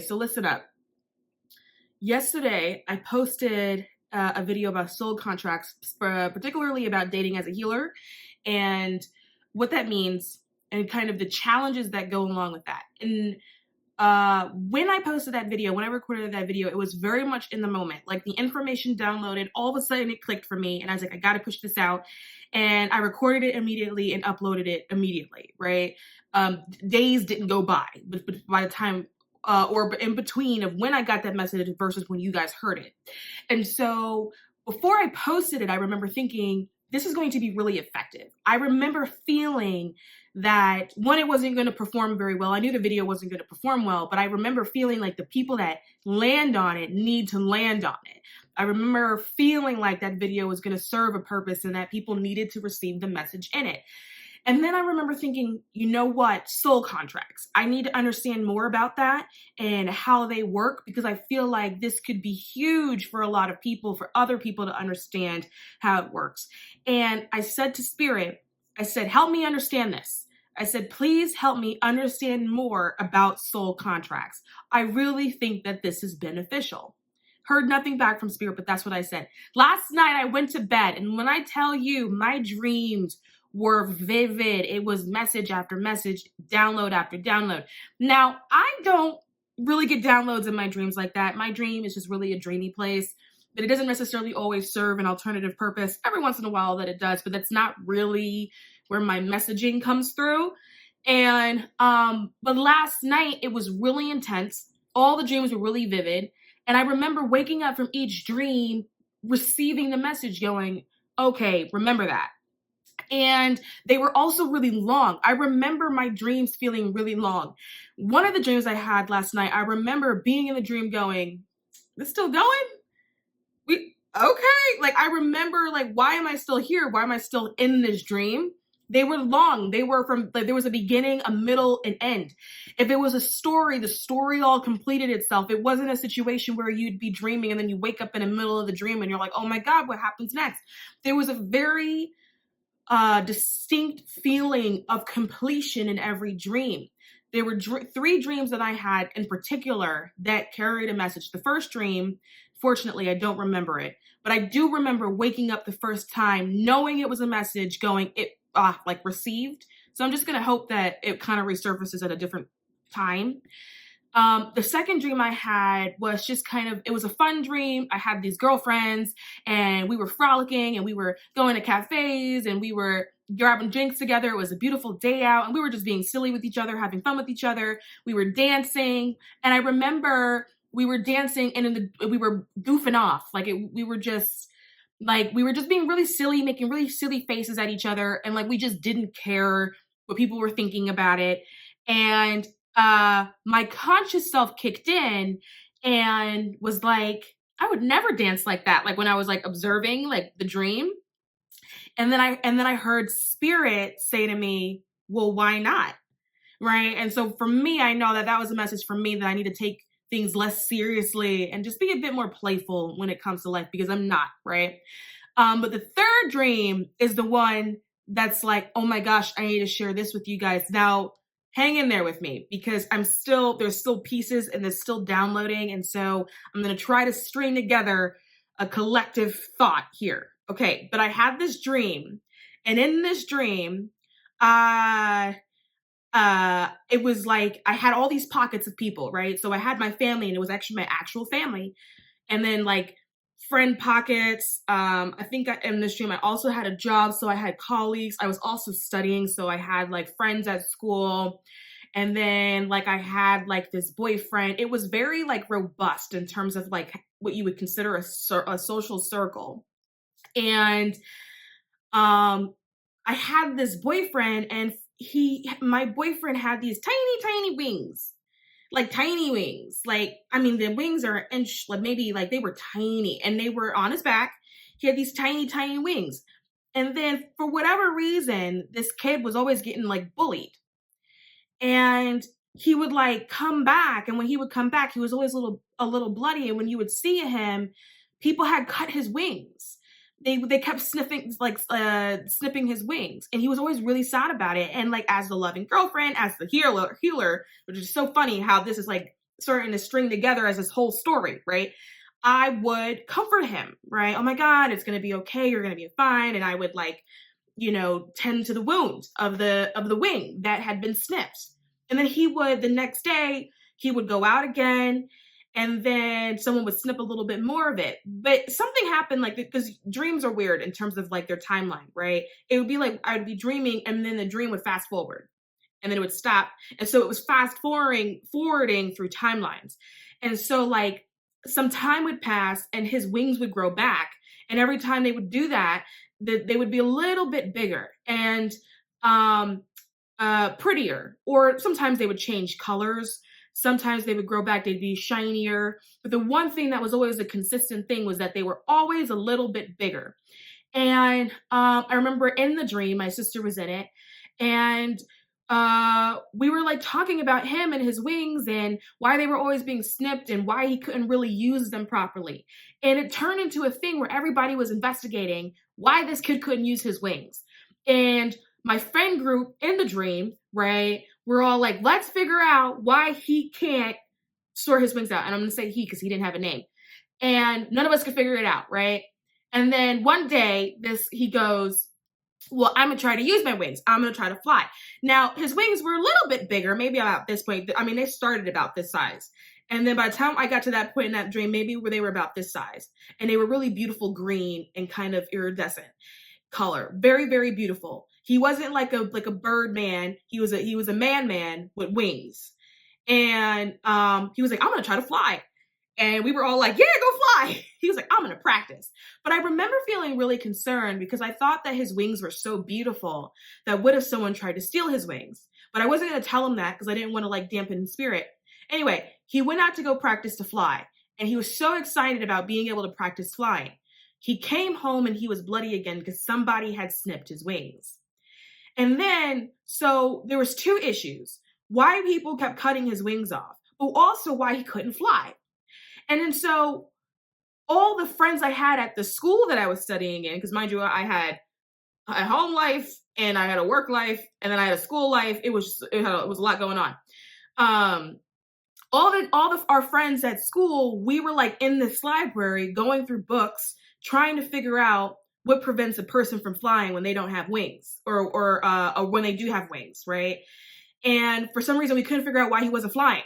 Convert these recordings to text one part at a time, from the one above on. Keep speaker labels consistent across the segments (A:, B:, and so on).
A: Okay, so listen up. Yesterday, I posted a video about soul contracts, particularly about dating as a healer and what that means and kind of the challenges that go along with that. And when I posted that video, when I recorded that video, it was very much in the moment. Like the information downloaded, all of a sudden it clicked for me. And I was like, I got to push this out. And I recorded it immediately and uploaded it immediately, right? Days didn't go by, but by the time or in between of when I got that message versus when you guys heard it. And so before I posted it, I remember thinking, this is going to be really effective. I remember feeling that one, it wasn't going to perform very well. I knew the video wasn't going to perform well, but I remember feeling like the people that land on it need to land on it. I remember feeling like that video was going to serve a purpose and that people needed to receive the message in it. And then I remember thinking, you know what, soul contracts. I need to understand more about that and how they work, because I feel like this could be huge for a lot of people, for other people to understand how it works. And I said to Spirit, I said, help me understand this. I said, please help me understand more about soul contracts. I really think that this is beneficial. Heard nothing back from Spirit, but that's what I said. Last night I went to bed, and when I tell you my dreams were vivid, it was message after message, download after download. Now, I don't really get downloads in my dreams like that. My dream is just really a dreamy place, but it doesn't necessarily always serve an alternative purpose. Every once in a while that it does, but that's not really where my messaging comes through. And but last night it was really intense. All the dreams were really vivid. And I remember waking up from each dream, receiving the message going, okay, remember that. And they were also really long. I remember my dreams feeling really long. One of the dreams I had last night, I remember being in the dream going, this still going? Okay. Like, I remember, like, why am I still here? Why am I still in this dream? They were long. They were from, like, there was a beginning, a middle, an end. If it was a story, the story all completed itself. It wasn't a situation where you'd be dreaming and then you wake up in the middle of the dream and you're like, oh my God, what happens next? There was a very distinct feeling of completion in every dream. There were three dreams that I had in particular that carried a message. The first dream, fortunately, I don't remember it, but I do remember waking up the first time, knowing it was a message, going, it like received. So I'm just going to hope that it kind of resurfaces at a different time. The second dream I had was just kind of, it was a fun dream. I had these girlfriends and we were frolicking and we were going to cafes and we were grabbing drinks together. It was a beautiful day out and we were just being silly with each other, having fun with each other. We were dancing. And I remember we were dancing and we were goofing off. We were just being really silly, making really silly faces at each other. And like, we just didn't care what people were thinking about it. And my conscious self kicked in and was like, I would never dance like that. Like when I was like observing like the dream. And then I heard Spirit say to me, well, why not? Right. And so for me, I know that that was a message for me that I need to take things less seriously and just be a bit more playful when it comes to life, because I'm not, right? But the third dream is the one that's like, oh my gosh, I need to share this with you guys. Now, hang in there with me because there's still pieces and there's still downloading. And so I'm going to try to string together a collective thought here. Okay. But I had this dream, and in this dream, it was like, I had all these pockets of people, right? So I had my family, and it was actually my actual family. And then like friend pockets. I think in this dream, I also had a job. So I had colleagues. I was also studying. So I had like friends at school. And then like, I had like this boyfriend. It was very like robust in terms of like what you would consider a social circle. And, I had this boyfriend, and my boyfriend had these tiny wings. Like tiny wings. Like, I mean, the wings are an inch, like maybe like they were tiny, and they were on his back. He had these tiny wings. And then for whatever reason, this kid was always getting like bullied. And he would like come back. And when he would come back, he was always a little bloody. And when you would see him, people had cut his wings. They kept snipping his wings, and he was always really sad about it. And like, as the loving girlfriend, as the healer, which is so funny how this is like starting to string together as this whole story, right? I would comfort him, right? Oh my God, it's going to be okay. You're going to be fine. And I would like, tend to the wound of the wing that had been snipped. And then the next day, he would go out again, and then someone would snip a little bit more of it. But something happened, like, because dreams are weird in terms of like their timeline, right? It would be like I'd be dreaming, and then the dream would fast forward, and then it would stop. And so it was fast forwarding through timelines. And so like some time would pass and his wings would grow back. And every time they would do that, they would be a little bit bigger and prettier. Or sometimes they would change colors. Sometimes they would grow back, they'd be shinier. But the one thing that was always a consistent thing was that they were always a little bit bigger. And I remember in the dream, my sister was in it, and we were like talking about him and his wings and why they were always being snipped and why he couldn't really use them properly. And it turned into a thing where everybody was investigating why this kid couldn't use his wings. And my friend group in the dream, right, we're all like, let's figure out why he can't sort his wings out. And I'm going to say he because he didn't have a name. And none of us could figure it out, right? And then one day, he goes, well, I'm going to try to use my wings. I'm going to try to fly. Now, his wings were a little bit bigger, maybe about this point. I mean, they started about this size. And then by the time I got to that point in that dream, maybe they were about this size. And they were really beautiful green and kind of iridescent color. Very, very beautiful. He wasn't like a bird man. He was a man with wings. And he was like, I'm going to try to fly. And we were all like, yeah, go fly. He was like, I'm going to practice. But I remember feeling really concerned because I thought that his wings were so beautiful that what if someone tried to steal his wings? But I wasn't going to tell him that because I didn't want to like dampen his spirit. Anyway, he went out to go practice to fly. And he was so excited about being able to practice flying. He came home and he was bloody again because somebody had snipped his wings. And then, so there was two issues. Why people kept cutting his wings off, but also why he couldn't fly. And then so all the friends I had at the school that I was studying in, because mind you, I had a home life and I had a work life and then I had a school life. It was a lot going on. Our friends at school, we were like in this library going through books, trying to figure out what prevents a person from flying when they don't have wings or when they do have wings, right? And for some reason, we couldn't figure out why he wasn't flying.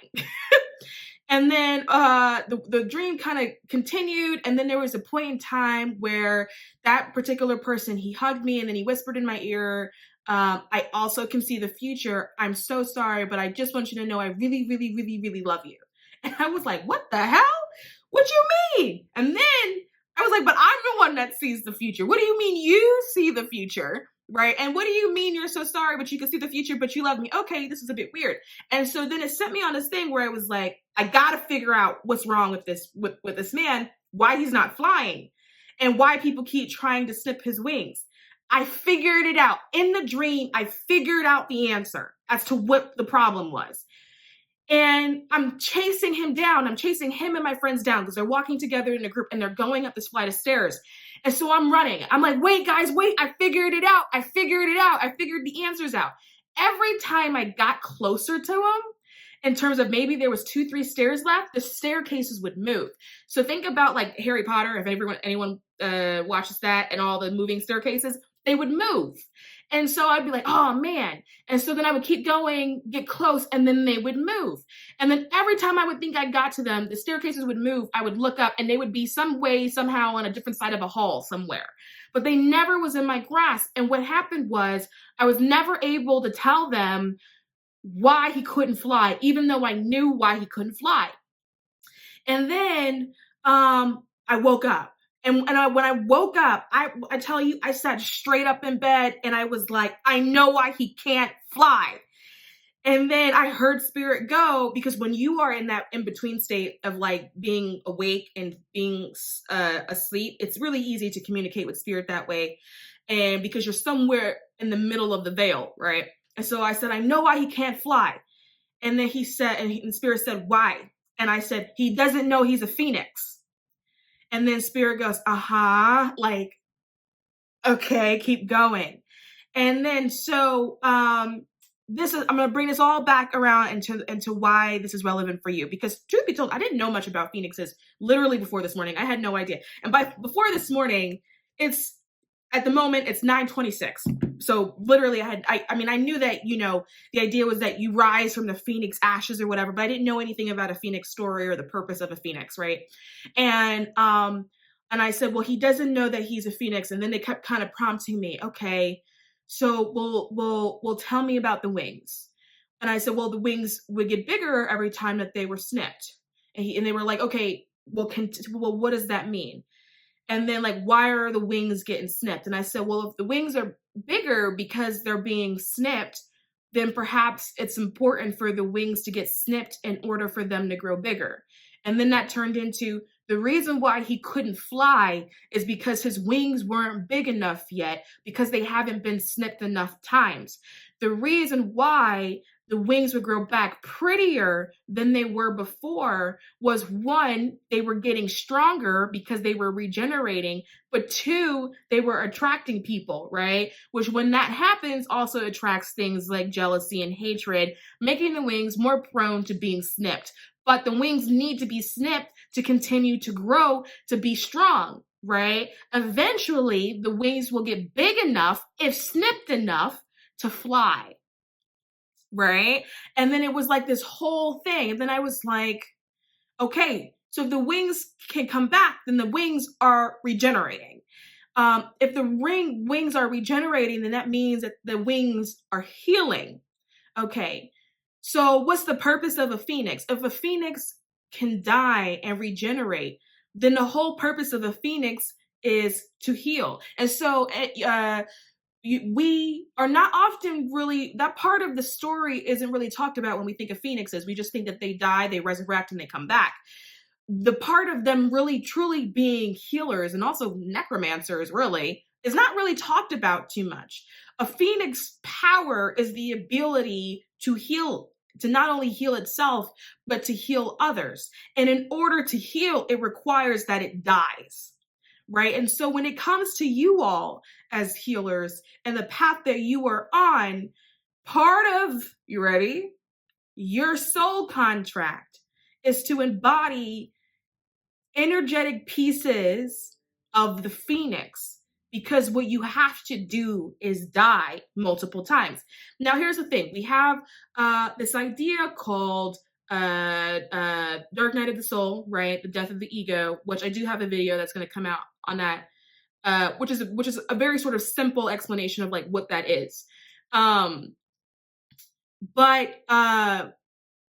A: And then the dream kind of continued. And then there was a point in time where that particular person, he hugged me and then he whispered in my ear, I also can see the future. I'm so sorry, but I just want you to know I really, really, really, really love you. And I was like, what the hell? What you mean? And then I was like, but I'm the one that sees the future. What do you mean you see the future? Right? And what do you mean you're so sorry, but you can see the future, but you love me? Okay, this is a bit weird. And so then it sent me on this thing where I was like, I gotta figure out what's wrong with this man, why he's not flying, and why people keep trying to snip his wings. I figured it out. In the dream, I figured out the answer as to what the problem was. And I'm chasing him down. I'm chasing him and my friends down because they're walking together in a group and they're going up this flight of stairs. And so I'm running. I'm like, wait, guys, wait. I figured it out. I figured it out. I figured the answers out. Every time I got closer to him, in terms of maybe there was 2-3 stairs left, the staircases would move. So think about like Harry Potter, if anyone watches that and all the moving staircases, they would move. And so I'd be like, oh man. And so then I would keep going, get close, and then they would move. And then every time I would think I got to them, the staircases would move. I would look up and they would be some way, somehow on a different side of a hall somewhere. But they never was in my grasp. And what happened was I was never able to tell them why he couldn't fly, even though I knew why he couldn't fly. And then I woke up. And when I woke up, I tell you, I sat straight up in bed and I was like, I know why he can't fly. And then I heard spirit go, because when you are in that in-between state of like being awake and being asleep, it's really easy to communicate with spirit that way. And because you're somewhere in the middle of the veil, right? And so I said, I know why he can't fly. And then he said, and spirit said, why? And I said, he doesn't know he's a phoenix. And then spirit goes, like, okay, keep going. And then so I'm going to bring this all back around into why this is relevant for you. Because truth be told, I didn't know much about phoenixes literally before this morning. I had no idea. And before this morning, at the moment it's 9:26. So literally I mean, I knew that, the idea was that you rise from the phoenix ashes or whatever, but I didn't know anything about a phoenix story or the purpose of a phoenix, right? And I said, well, he doesn't know that he's a phoenix. And then they kept kind of prompting me, okay, so well, tell me about the wings. And I said, well, the wings would get bigger every time that they were snipped. And they were like, okay, well, what does that mean? And then, like, why are the wings getting snipped? And I said, well, if the wings are bigger because they're being snipped, then perhaps it's important for the wings to get snipped in order for them to grow bigger. And then that turned into the reason why he couldn't fly is because his wings weren't big enough yet, because they haven't been snipped enough times. The reason why the wings would grow back prettier than they were before was, one, they were getting stronger because they were regenerating, but two, they were attracting people, right? Which, when that happens, also attracts things like jealousy and hatred, making the wings more prone to being snipped. But the wings need to be snipped to continue to grow, to be strong, right? Eventually, the wings will get big enough, if snipped enough, to fly. Right? And then it was like this whole thing. And then I was like, okay, so if the wings can come back, then the wings are regenerating. If the wings are regenerating, then that means that the wings are healing. Okay, so what's the purpose of a phoenix? If a phoenix can die and regenerate, then the whole purpose of a phoenix is to heal. And so we are not often really, that part of the story isn't really talked about when we think of phoenixes. We just think that they die, they resurrect, and they come back. The part of them really truly being healers and also necromancers, really, is not really talked about too much. A phoenix power is the ability to heal, to not only heal itself, but to heal others. And in order to heal, it requires that it dies. Right? And so when it comes to you all as healers and the path that you are on, part of, you ready? Your soul contract is to embody energetic pieces of the phoenix, because what you have to do is die multiple times. Now, here's the thing. We have this idea called Dark Night of the Soul, right? The death of the ego, which I do have a video that's going to come out on that, which is a very sort of simple explanation of like what that is. But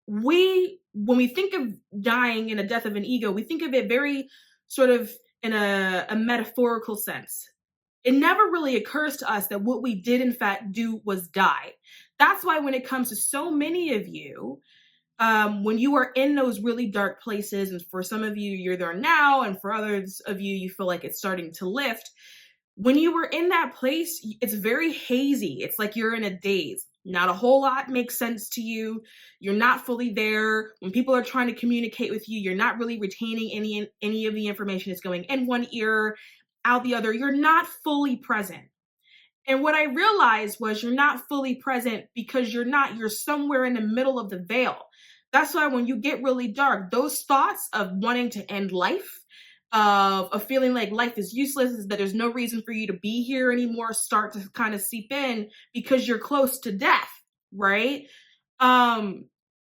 A: when we think of dying in a death of an ego, we think of it very sort of in a metaphorical sense. It never really occurs to us that what we did in fact do was die. That's why when it comes to so many of you, when you are in those really dark places, and for some of you, you're there now, and for others of you, you feel like it's starting to lift. When you were in that place, it's very hazy. It's like you're in a daze. Not a whole lot makes sense to you. You're not fully there. When people are trying to communicate with you, you're not really retaining any of the information. It's going in one ear, out the other. You're not fully present. And what I realized was you're not fully present because you're somewhere in the middle of the veil. That's why when you get really dark, those thoughts of wanting to end life, of feeling like life is useless, that there's no reason for you to be here anymore, start to kind of seep in because you're close to death, right?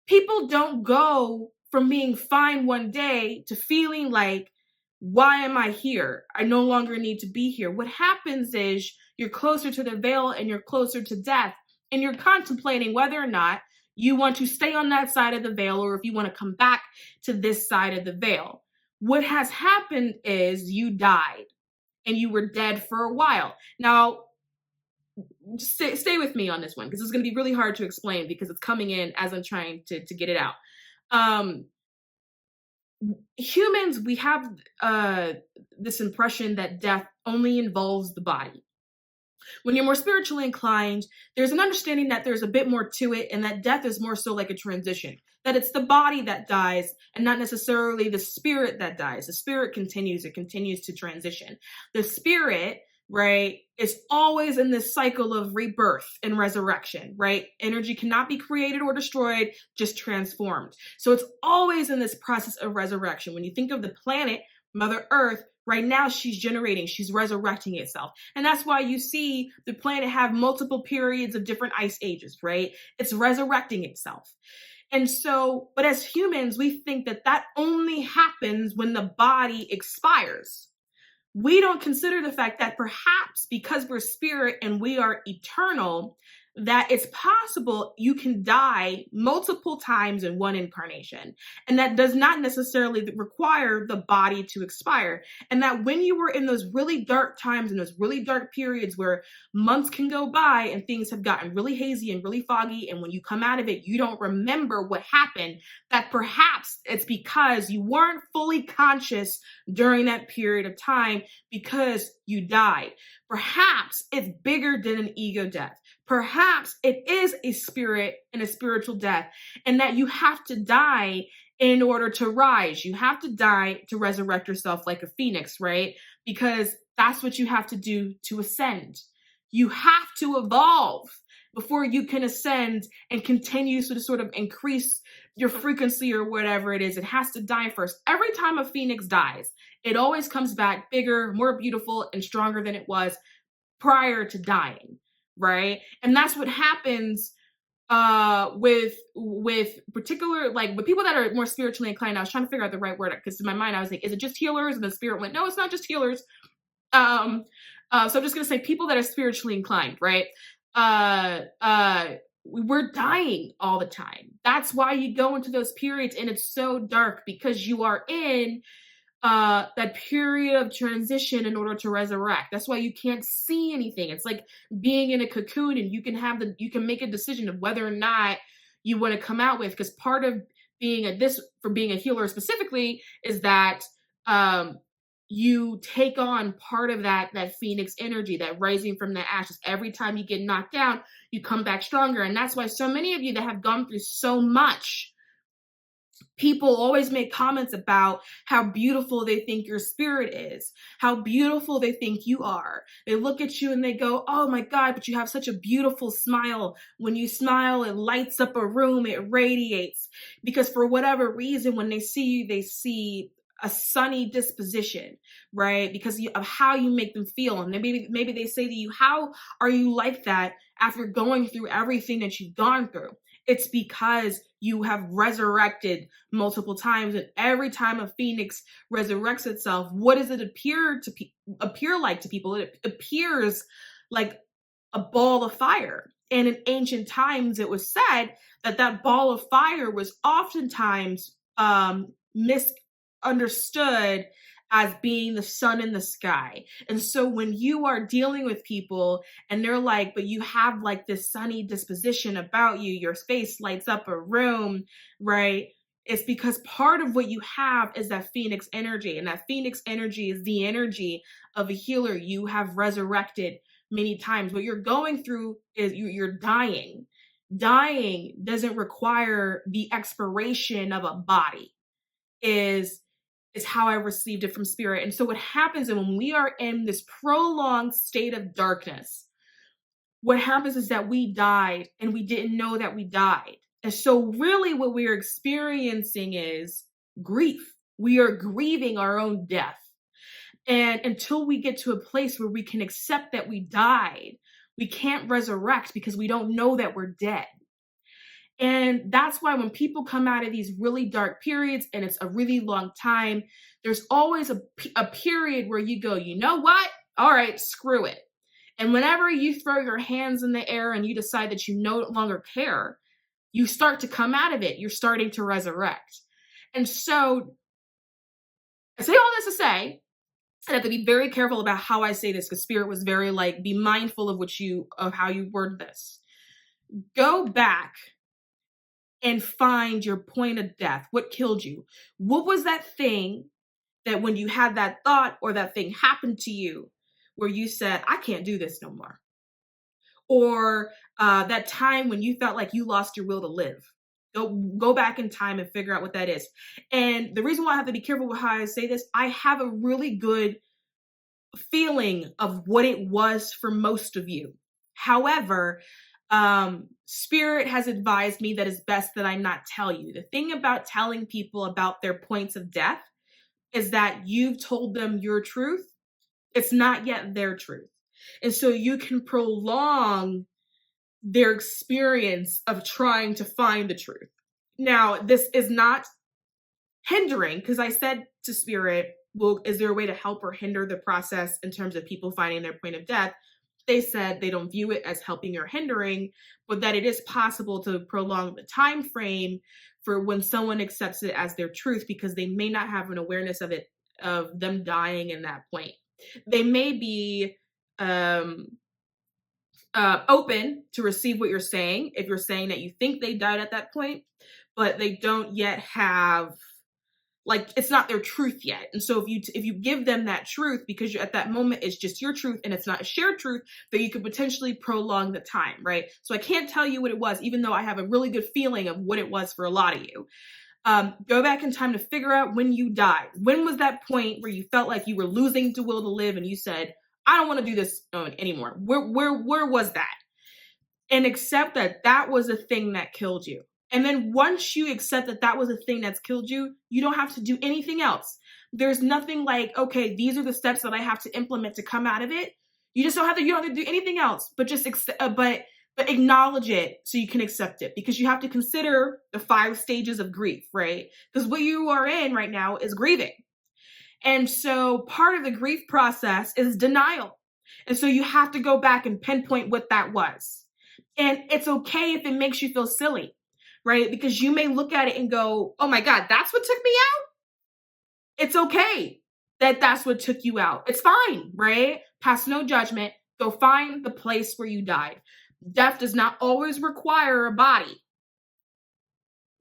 A: People don't go from being fine one day to feeling like, why am I here? I no longer need to be here. What happens is you're closer to the veil and you're closer to death, and you're contemplating whether or not you want to stay on that side of the veil or if you want to come back to this side of the veil. What has happened is you died and you were dead for a while. Now, stay with me on this one because it's going to be really hard to explain because it's coming in as I'm trying to get it out. Humans, we have this impression that death only involves the body. When you're more spiritually inclined, there's an understanding that there's a bit more to it and that death is more so like a transition, that it's the body that dies and not necessarily the spirit that dies. The spirit continues, it continues to transition. The spirit right, is always in this cycle of rebirth and resurrection, right? Energy cannot be created or destroyed, just transformed. So it's always in this process of resurrection. When you think of the planet, Mother Earth, right now she's generating, she's resurrecting itself. And that's why you see the planet have multiple periods of different ice ages, right? It's resurrecting itself. And so, but as humans, we think that that only happens when the body expires. We don't consider the fact that perhaps because we're spirit and we are eternal, that it's possible you can die multiple times in one incarnation. And that does not necessarily require the body to expire. And that when you were in those really dark times and those really dark periods where months can go by and things have gotten really hazy and really foggy, and when you come out of it, you don't remember what happened, that perhaps it's because you weren't fully conscious during that period of time because you died. Perhaps it's bigger than an ego death. Perhaps it is a spirit and a spiritual death, and that you have to die in order to rise. You have to die to resurrect yourself like a phoenix, right? Because that's what you have to do to ascend. You have to evolve before you can ascend and continue to sort of increase your frequency or whatever it is. It has to die first. Every time a phoenix dies, it always comes back bigger, more beautiful, and stronger than it was prior to dying, right? And that's what happens with particular, like with people that are more spiritually inclined. I was trying to figure out the right word because in my mind I was like, is it just healers? And the spirit went, no, it's not just healers. So I'm just gonna say people that are spiritually inclined, right? We're dying all the time. That's why you go into those periods and it's so dark, because you are in that period of transition in order to resurrect. That's why you can't see anything. It's like being in a cocoon, and you can make a decision of whether or not you want to come out with, because part of being a healer specifically is that you take on part of that phoenix energy, that rising from the ashes. Every time you get knocked down, you come back stronger. And that's why so many of you that have gone through so much, people always make comments about how beautiful they think your spirit is, how beautiful they think you are. They look at you and they go, oh my God, but you have such a beautiful smile. When you smile, it lights up a room, it radiates. Because for whatever reason, when they see you, they see a sunny disposition, right? Because of how you make them feel. And maybe they say to you, how are you like that after going through everything that you've gone through? It's because you have resurrected multiple times, and every time a phoenix resurrects itself, what does it appear like to people? It appears like a ball of fire. And in ancient times, it was said that that ball of fire was oftentimes misunderstood as being the sun in the sky. And so when you are dealing with people and they're like, but you have like this sunny disposition about you, your face lights up a room, right? It's because part of what you have is that phoenix energy. And that phoenix energy is the energy of a healer. You have resurrected many times. What you're going through is you're dying. Dying doesn't require the expiration of a body, is how I received it from spirit. And so what happens is when we are in this prolonged state of darkness, what happens is that we died and we didn't know that we died. And so really what we are experiencing is grief. We are grieving our own death. And until we get to a place where we can accept that we died, we can't resurrect because we don't know that we're dead. And that's why when people come out of these really dark periods and it's a really long time, there's always a period where you go, you know what? All right, screw it. And whenever you throw your hands in the air and you decide that you no longer care, you start to come out of it. You're starting to resurrect. And so I say all this to say, I have to be very careful about how I say this, because Spirit was very like, be mindful of how you word this. Go back and find your point of death. What killed you? What was that thing that when you had that thought or that thing happened to you where you said, I can't do this no more? Or that time when you felt like you lost your will to live. Go back in time and figure out what that is. And the reason why I have to be careful with how I say this, I have a really good feeling of what it was for most of you. However, Spirit has advised me that it's best that I not tell you. The thing about telling people about their points of death is that you've told them your truth. It's not yet their truth. And so you can prolong their experience of trying to find the truth. Now, this is not hindering, because I said to Spirit, well, is there a way to help or hinder the process in terms of people finding their point of death? They said they don't view it as helping or hindering, but that it is possible to prolong the time frame for when someone accepts it as their truth, because they may not have an awareness of it, of them dying in that point. They may be open to receive what you're saying if you're saying that you think they died at that point, but they don't yet have, like, it's not their truth yet. And so if you give them that truth, because you're at that moment, it's just your truth and it's not a shared truth, that you could potentially prolong the time, right? So I can't tell you what it was, even though I have a really good feeling of what it was for a lot of you. Go back in time to figure out when you died. When was that point where you felt like you were losing the will to live and you said, I don't want to do this anymore? Where was that? And accept that that was a thing that killed you. And then once you accept that that was a thing that's killed you, you don't have to do anything else. There's nothing like, okay, these are the steps that I have to implement to come out of it. You just don't have to, you don't have to do anything else, but just but acknowledge it so you can accept it, because you have to consider the 5 stages of grief, right? Because what you are in right now is grieving. And so part of the grief process is denial. And so you have to go back and pinpoint what that was. And it's okay if it makes you feel silly, right? Because you may look at it and go, oh my God, that's what took me out? It's okay that that's what took you out. It's fine, right? Pass no judgment. Go find the place where you died. Death does not always require a body,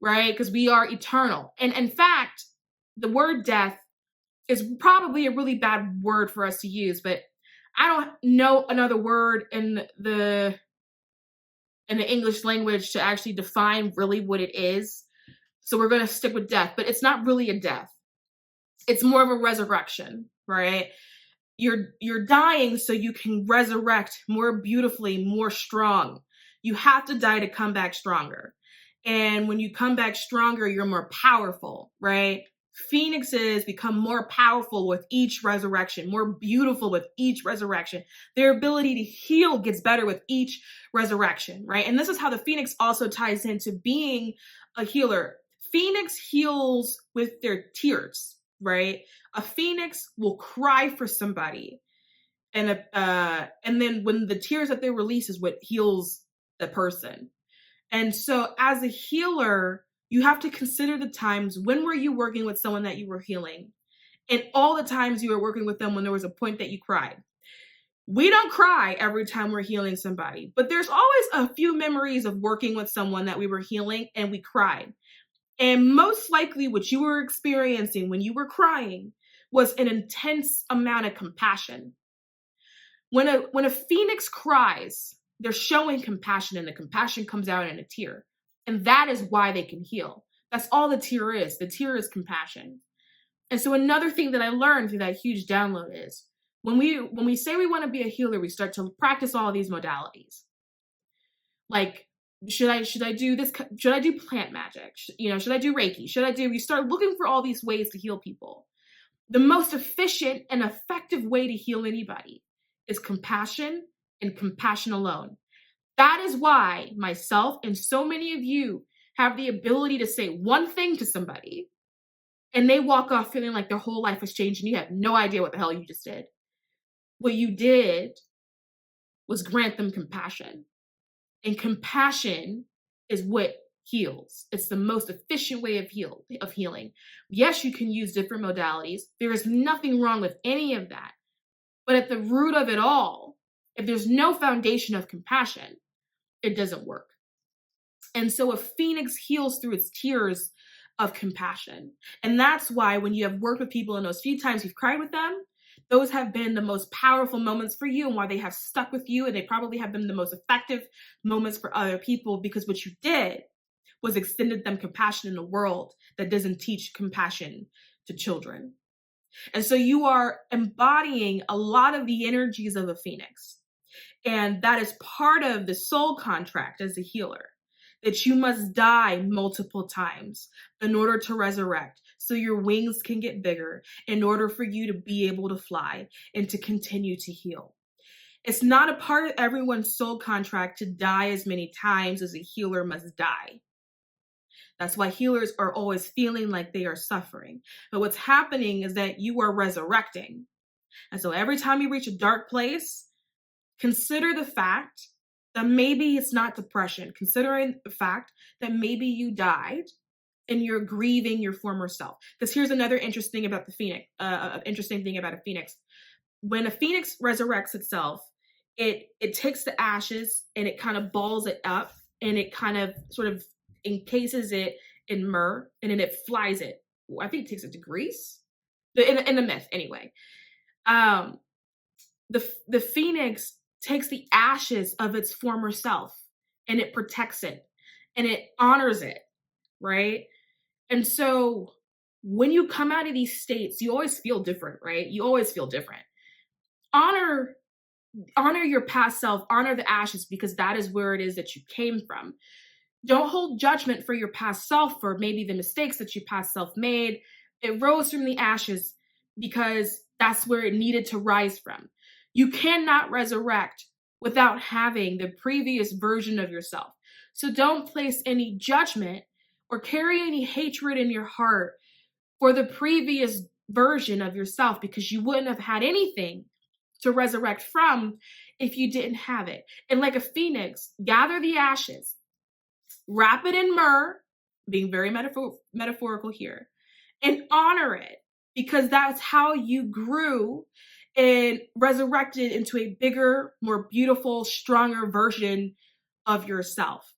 A: right? Because we are eternal. And in fact, the word death is probably a really bad word for us to use, but I don't know another word in the English language to actually define really what it is. So we're going to stick with death, but it's not really a death. It's more of a resurrection, right? You're dying so you can resurrect more beautifully, more strong. You have to die to come back stronger. And when you come back stronger, you're more powerful, right? Phoenixes become more powerful with each resurrection, more beautiful with each resurrection. Their ability to heal gets better with each resurrection, right? And this is how the Phoenix also ties into being a healer. Phoenix heals with their tears, right? A Phoenix will cry for somebody, and then when the tears that they release is what heals the person. And so as a healer, you have to consider the times when were you working with someone that you were healing, and all the times you were working with them when there was a point that you cried. We don't cry every time we're healing somebody, but there's always a few memories of working with someone that we were healing and we cried. And most likely what you were experiencing when you were crying was an intense amount of compassion. When a Phoenix cries, they're showing compassion, and the compassion comes out in a tear. And that is why they can heal. That's all the tear is. The tear is compassion. And so another thing that I learned through that huge download is when we say we want to be a healer, we start to practice all these modalities. Like, should I do this? Should I do plant magic? Should I do Reiki? We start looking for all these ways to heal people. The most efficient and effective way to heal anybody is compassion, and compassion alone. That is why myself and so many of you have the ability to say one thing to somebody and they walk off feeling like their whole life has changed and you have no idea what the hell you just did. What you did was grant them compassion. And compassion is what heals. It's the most efficient way of healing. Yes, you can use different modalities. There is nothing wrong with any of that. But at the root of it all, if there's no foundation of compassion, it doesn't work. And so a Phoenix heals through its tears of compassion. And that's why when you have worked with people in those few times you've cried with them, those have been the most powerful moments for you, and why they have stuck with you, and they probably have been the most effective moments for other people, because what you did was extended them compassion in a world that doesn't teach compassion to children. And so you are embodying a lot of the energies of a phoenix. And that is part of the soul contract as a healer, that you must die multiple times in order to resurrect, so your wings can get bigger, in order for you to be able to fly and to continue to heal. It's not a part of everyone's soul contract to die as many times as a healer must die. That's why healers are always feeling like they are suffering. But what's happening is that you are resurrecting. And so every time you reach a dark place, consider the fact that maybe it's not depression. Considering the fact that maybe you died and you're grieving your former self. Because here's another interesting thing about the phoenix. Interesting thing about a phoenix. When a phoenix resurrects itself, it takes the ashes and it kind of balls it up and it kind of sort of encases it in myrrh, and then it flies it. I think it takes it to Greece. In the myth, anyway. The phoenix takes the ashes of its former self and it protects it and it honors it, right? And so when you come out of these states, you always feel different, right? You always feel different. Honor your past self, honor the ashes, because that is where it is that you came from. Don't hold judgment for your past self, for maybe the mistakes that your past self made. It rose from the ashes because that's where it needed to rise from. You cannot resurrect without having the previous version of yourself. So don't place any judgment or carry any hatred in your heart for the previous version of yourself, because you wouldn't have had anything to resurrect from if you didn't have it. And like a phoenix, gather the ashes, wrap it in myrrh, being very metaphorical here, and honor it, because that's how you grew and resurrected into a bigger, more beautiful, stronger version of yourself.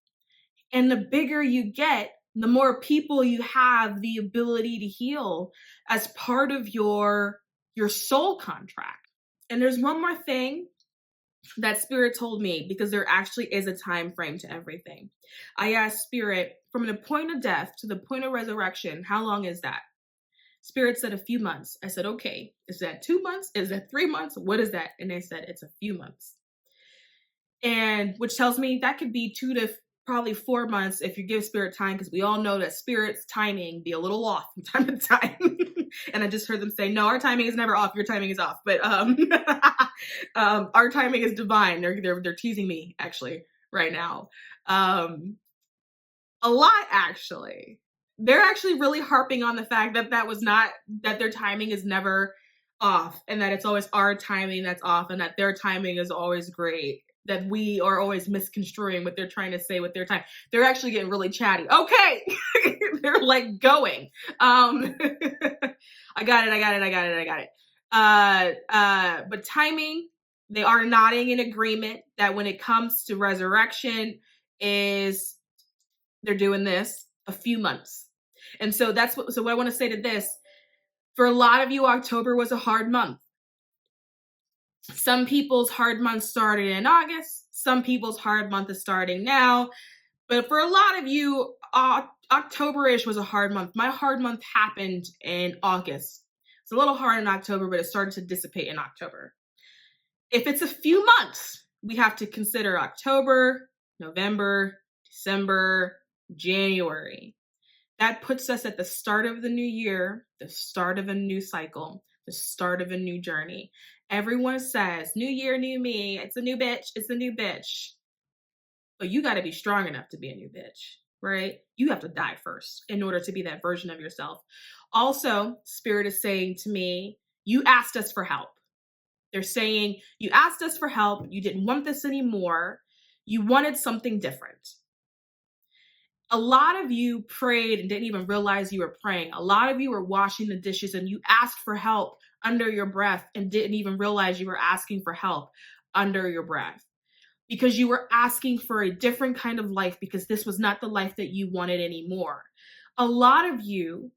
A: And the bigger you get, the more people you have the ability to heal as part of your soul contract. And there's one more thing that Spirit told me, because there actually is a time frame to everything. I asked Spirit, from the point of death to the point of resurrection, how long is that? Spirit said a few months. I said, okay, is that 2 months? Is that 3 months? What is that? And they said, it's a few months. And which tells me that could be 2 to probably 4 months if you give Spirit time, because we all know that Spirit's timing be a little off from time to time. And I just heard them say, no, our timing is never off. Your timing is off. But our timing is divine. They're teasing me actually right now. A lot, actually. They're actually really harping on the fact that that their timing is never off, and that it's always our timing that's off, and that their timing is always great, that we are always misconstruing what they're trying to say with their time. They're actually getting really chatty. Okay. They're like going. I got it. But timing, they are nodding in agreement that when it comes to resurrection, is they're doing this a few months. And so what I want to say to this, for a lot of you, October was a hard month. Some people's hard month started in August. Some people's hard month is starting now. But for a lot of you, October-ish was a hard month. My hard month happened in August. It's a little hard in October, but it started to dissipate in October. If it's a few months, we have to consider October, November, December, January. That puts us at the start of the new year, the start of a new cycle, the start of a new journey. Everyone says, new year, new me. It's a new bitch. It's a new bitch. But you got to be strong enough to be a new bitch, right? You have to die first in order to be that version of yourself. Also, Spirit is saying to me, you asked us for help. They're saying, you asked us for help. You didn't want this anymore. You wanted something different. A lot of you prayed and didn't even realize you were praying. A lot of you were washing the dishes and you asked for help under your breath and didn't even realize you were asking for help under your breath, because you were asking for a different kind of life, because this was not the life that you wanted anymore. A lot of you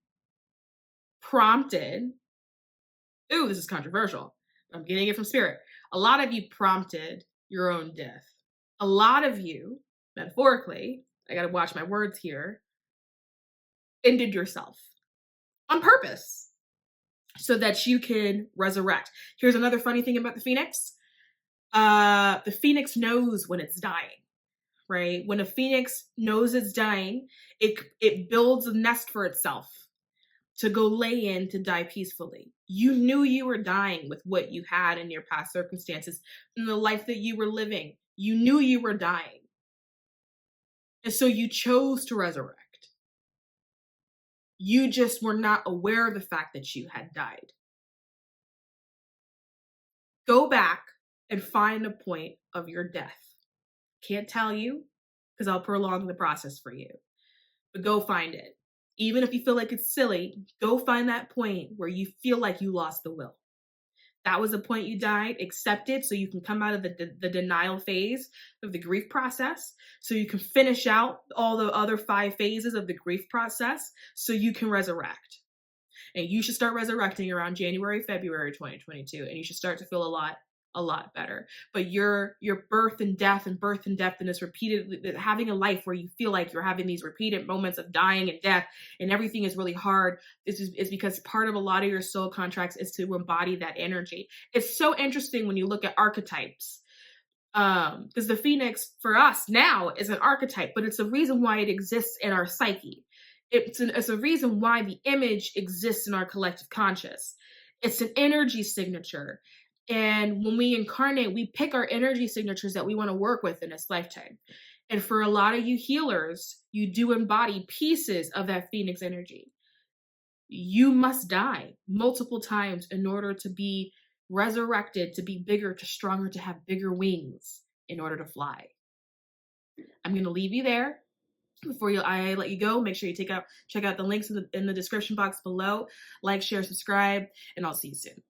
A: prompted, ooh, this is controversial. I'm getting it from Spirit. A lot of you prompted your own death. A lot of you, metaphorically, I got to watch my words here, ended yourself on purpose. so that you can resurrect. Here's another funny thing about the phoenix. The phoenix knows when it's dying, right? When a phoenix knows it's dying, it builds a nest for itself to go lay in to die peacefully. You knew you were dying with what you had in your past circumstances, in the life that you were living. You knew you were dying. And so you chose to resurrect. You just were not aware of the fact that you had died. Go back and find a point of your death. Can't tell you because I'll prolong the process for you, but go find it. Even if you feel like it's silly, go find that point where you feel like you lost the will. That was the point you died. Accept it so you can come out of the denial phase of the grief process, so you can finish out all the other 5 phases of the grief process so you can resurrect. And you should start resurrecting around January, February 2022, and you should start to feel a lot better. But your birth and death and this repeated, having a life where you feel like you're having these repeated moments of dying and death and everything is really hard, is because part of a lot of your soul contracts is to embody that energy. It's so interesting when you look at archetypes, because the phoenix for us now is an archetype, but it's a reason why it exists in our psyche. It's a reason why the image exists in our collective conscious. It's an energy signature. And when we incarnate, we pick our energy signatures that we want to work with in this lifetime. And for a lot of you healers, you do embody pieces of that phoenix energy. You must die multiple times in order to be resurrected, to be bigger, to stronger, to have bigger wings in order to fly. I'm going to leave you there. Before I let you go, make sure you check out the links in the description box below. Like, share, subscribe, and I'll see you soon.